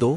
2،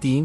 3،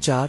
4،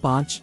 5،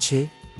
6،